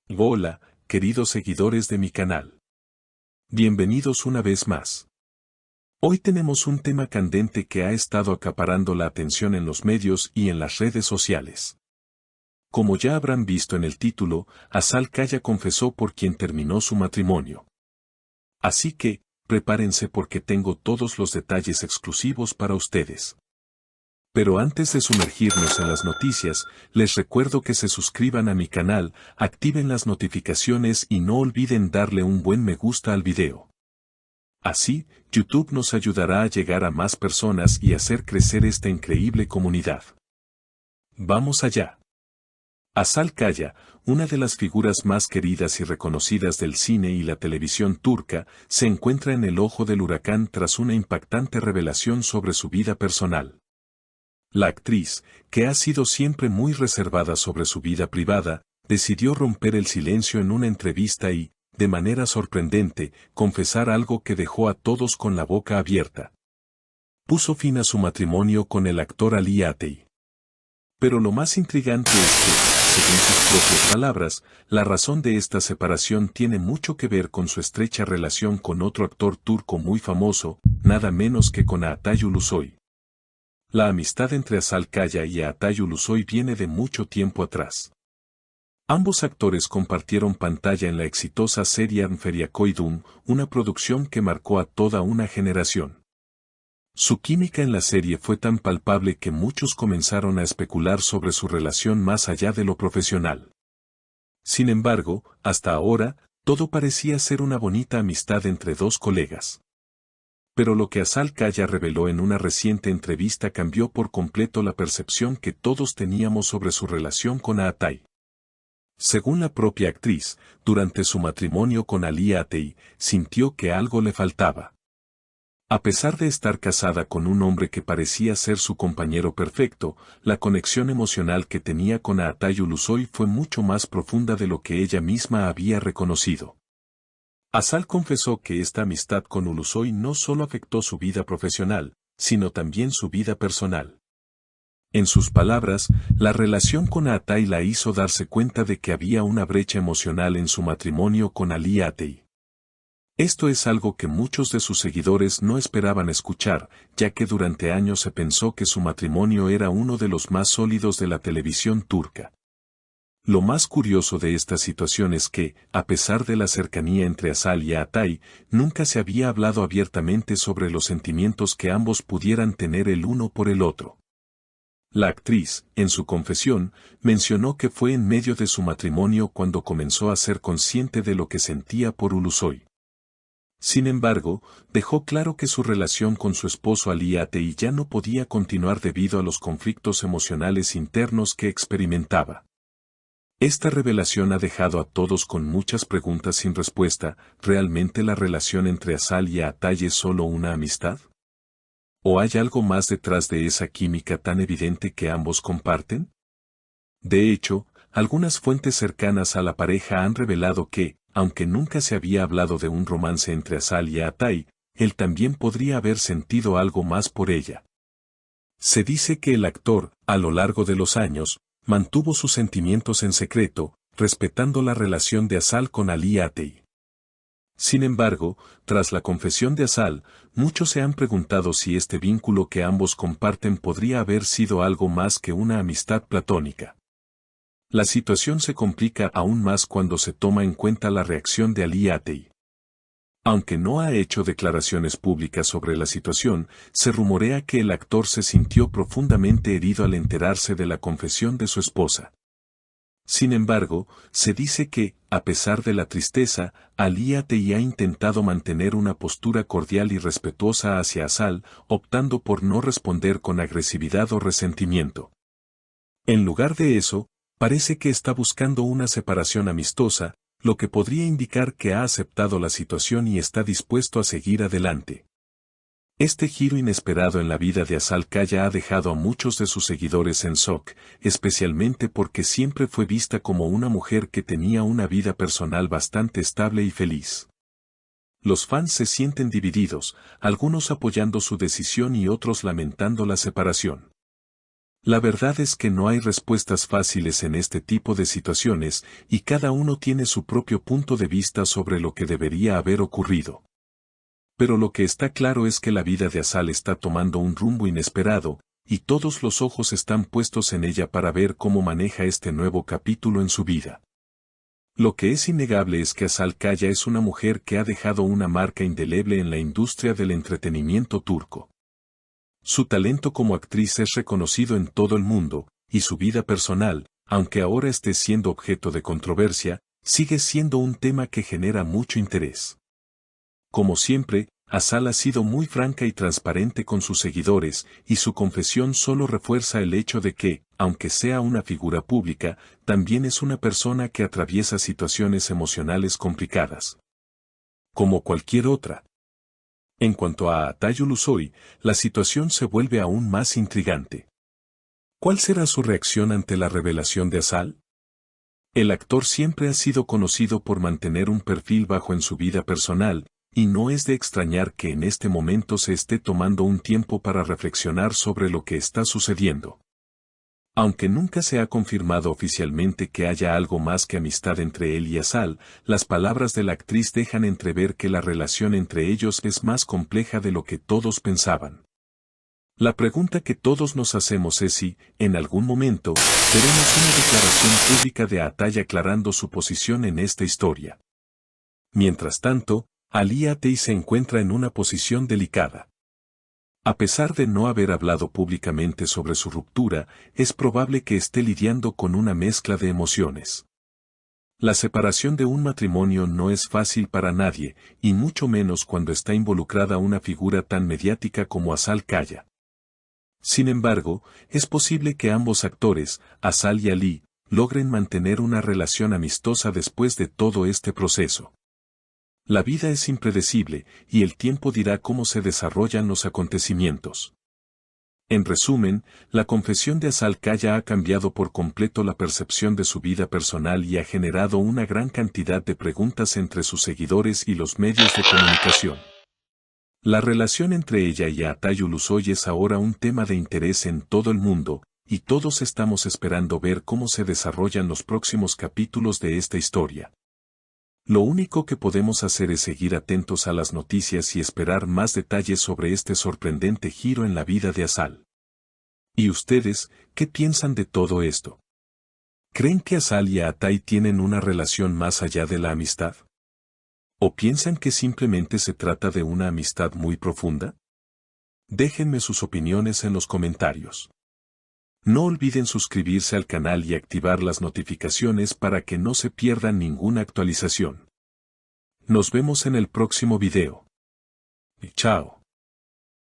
Hola, queridos seguidores de mi canal. Bienvenidos una vez más. Hoy tenemos un tema candente que ha estado acaparando la atención en los medios y en las redes sociales. Como ya habrán visto en el título, Azal Kaya confesó por quien terminó su matrimonio. Así que, prepárense porque tengo todos los detalles exclusivos para ustedes. Pero antes de sumergirnos en las noticias, les recuerdo que se suscriban a mi canal, activen las notificaciones y no olviden darle un buen me gusta al video. Así, YouTube nos ayudará a llegar a más personas y hacer crecer esta increíble comunidad. Vamos allá. Azal Kaya, una de las figuras más queridas y reconocidas del cine y la televisión turca, se encuentra en el ojo del huracán tras una impactante revelación sobre su vida personal. La actriz, que ha sido siempre muy reservada sobre su vida privada, decidió romper el silencio en una entrevista y, de manera sorprendente, confesar algo que dejó a todos con la boca abierta. Puso fin a su matrimonio con el actor Ali Atei. Pero lo más intrigante es que, según sus propias palabras, la razón de esta separación tiene mucho que ver con su estrecha relación con otro actor turco muy famoso, nada menos que con Atay Ulusoy. La amistad entre Azal Kaya y Atay Ulusoy viene de mucho tiempo atrás. Ambos actores compartieron pantalla en la exitosa serie Feriakoydum, una producción que marcó a toda una generación. Su química en la serie fue tan palpable que muchos comenzaron a especular sobre su relación más allá de lo profesional. Sin embargo, hasta ahora, todo parecía ser una bonita amistad entre dos colegas. Pero lo que Azal Kaya reveló en una reciente entrevista cambió por completo la percepción que todos teníamos sobre su relación con Atay. Según la propia actriz, durante su matrimonio con Ali Atay, sintió que algo le faltaba. A pesar de estar casada con un hombre que parecía ser su compañero perfecto, la conexión emocional que tenía con Atay Ulusoy fue mucho más profunda de lo que ella misma había reconocido. Azal confesó que esta amistad con Ulusoy no solo afectó su vida profesional, sino también su vida personal. En sus palabras, la relación con Atay la hizo darse cuenta de que había una brecha emocional en su matrimonio con Ali Atay. Esto es algo que muchos de sus seguidores no esperaban escuchar, ya que durante años se pensó que su matrimonio era uno de los más sólidos de la televisión turca. Lo más curioso de esta situación es que, a pesar de la cercanía entre Azal y Atay, nunca se había hablado abiertamente sobre los sentimientos que ambos pudieran tener el uno por el otro. La actriz, en su confesión, mencionó que fue en medio de su matrimonio cuando comenzó a ser consciente de lo que sentía por Ulusoy. Sin embargo, dejó claro que su relación con su esposo Ali Atay ya no podía continuar debido a los conflictos emocionales internos que experimentaba. Esta revelación ha dejado a todos con muchas preguntas sin respuesta. ¿Realmente la relación entre Azal y Atay es solo una amistad? ¿O hay algo más detrás de esa química tan evidente que ambos comparten? De hecho, algunas fuentes cercanas a la pareja han revelado que, aunque nunca se había hablado de un romance entre Azal y Atay, él también podría haber sentido algo más por ella. Se dice que el actor, a lo largo de los años, mantuvo sus sentimientos en secreto, respetando la relación de Azal con Ali Atay. Sin embargo, tras la confesión de Azal, muchos se han preguntado si este vínculo que ambos comparten podría haber sido algo más que una amistad platónica. La situación se complica aún más cuando se toma en cuenta la reacción de Ali Atay. Aunque no ha hecho declaraciones públicas sobre la situación, se rumorea que el actor se sintió profundamente herido al enterarse de la confesión de su esposa. Sin embargo, se dice que, a pesar de la tristeza, Ali Atay ha intentado mantener una postura cordial y respetuosa hacia Azal, optando por no responder con agresividad o resentimiento. En lugar de eso, parece que está buscando una separación amistosa, lo que podría indicar que ha aceptado la situación y está dispuesto a seguir adelante. Este giro inesperado en la vida de Azal Kaya ha dejado a muchos de sus seguidores en shock, especialmente porque siempre fue vista como una mujer que tenía una vida personal bastante estable y feliz. Los fans se sienten divididos, algunos apoyando su decisión y otros lamentando la separación. La verdad es que no hay respuestas fáciles en este tipo de situaciones y cada uno tiene su propio punto de vista sobre lo que debería haber ocurrido. Pero lo que está claro es que la vida de Asal está tomando un rumbo inesperado, y todos los ojos están puestos en ella para ver cómo maneja este nuevo capítulo en su vida. Lo que es innegable es que Asal Kaya es una mujer que ha dejado una marca indeleble en la industria del entretenimiento turco. Su talento como actriz es reconocido en todo el mundo, y su vida personal, aunque ahora esté siendo objeto de controversia, sigue siendo un tema que genera mucho interés. Como siempre, Asal ha sido muy franca y transparente con sus seguidores, y su confesión solo refuerza el hecho de que, aunque sea una figura pública, también es una persona que atraviesa situaciones emocionales complicadas. Como cualquier otra. En cuanto a Atay Ulusoy, la situación se vuelve aún más intrigante. ¿Cuál será su reacción ante la revelación de Asal? El actor siempre ha sido conocido por mantener un perfil bajo en su vida personal, y no es de extrañar que en este momento se esté tomando un tiempo para reflexionar sobre lo que está sucediendo. Aunque nunca se ha confirmado oficialmente que haya algo más que amistad entre él y Asal, las palabras de la actriz dejan entrever que la relación entre ellos es más compleja de lo que todos pensaban. La pregunta que todos nos hacemos es si, en algún momento, veremos una declaración pública de Atay aclarando su posición en esta historia. Mientras tanto, Ali Atay se encuentra en una posición delicada. A pesar de no haber hablado públicamente sobre su ruptura, es probable que esté lidiando con una mezcla de emociones. La separación de un matrimonio no es fácil para nadie, y mucho menos cuando está involucrada una figura tan mediática como Asal Kaya. Sin embargo, es posible que ambos actores, Asal y Ali, logren mantener una relación amistosa después de todo este proceso. La vida es impredecible, y el tiempo dirá cómo se desarrollan los acontecimientos. En resumen, la confesión de Asal Kaya ha cambiado por completo la percepción de su vida personal y ha generado una gran cantidad de preguntas entre sus seguidores y los medios de comunicación. La relación entre ella y Atay Ulusoy es ahora un tema de interés en todo el mundo, y todos estamos esperando ver cómo se desarrollan los próximos capítulos de esta historia. Lo único que podemos hacer es seguir atentos a las noticias y esperar más detalles sobre este sorprendente giro en la vida de Asal. ¿Y ustedes, qué piensan de todo esto? ¿Creen que Asal y Atay tienen una relación más allá de la amistad? ¿O piensan que simplemente se trata de una amistad muy profunda? Déjenme sus opiniones en los comentarios. No olviden suscribirse al canal y activar las notificaciones para que no se pierdan ninguna actualización. Nos vemos en el próximo video. Chao.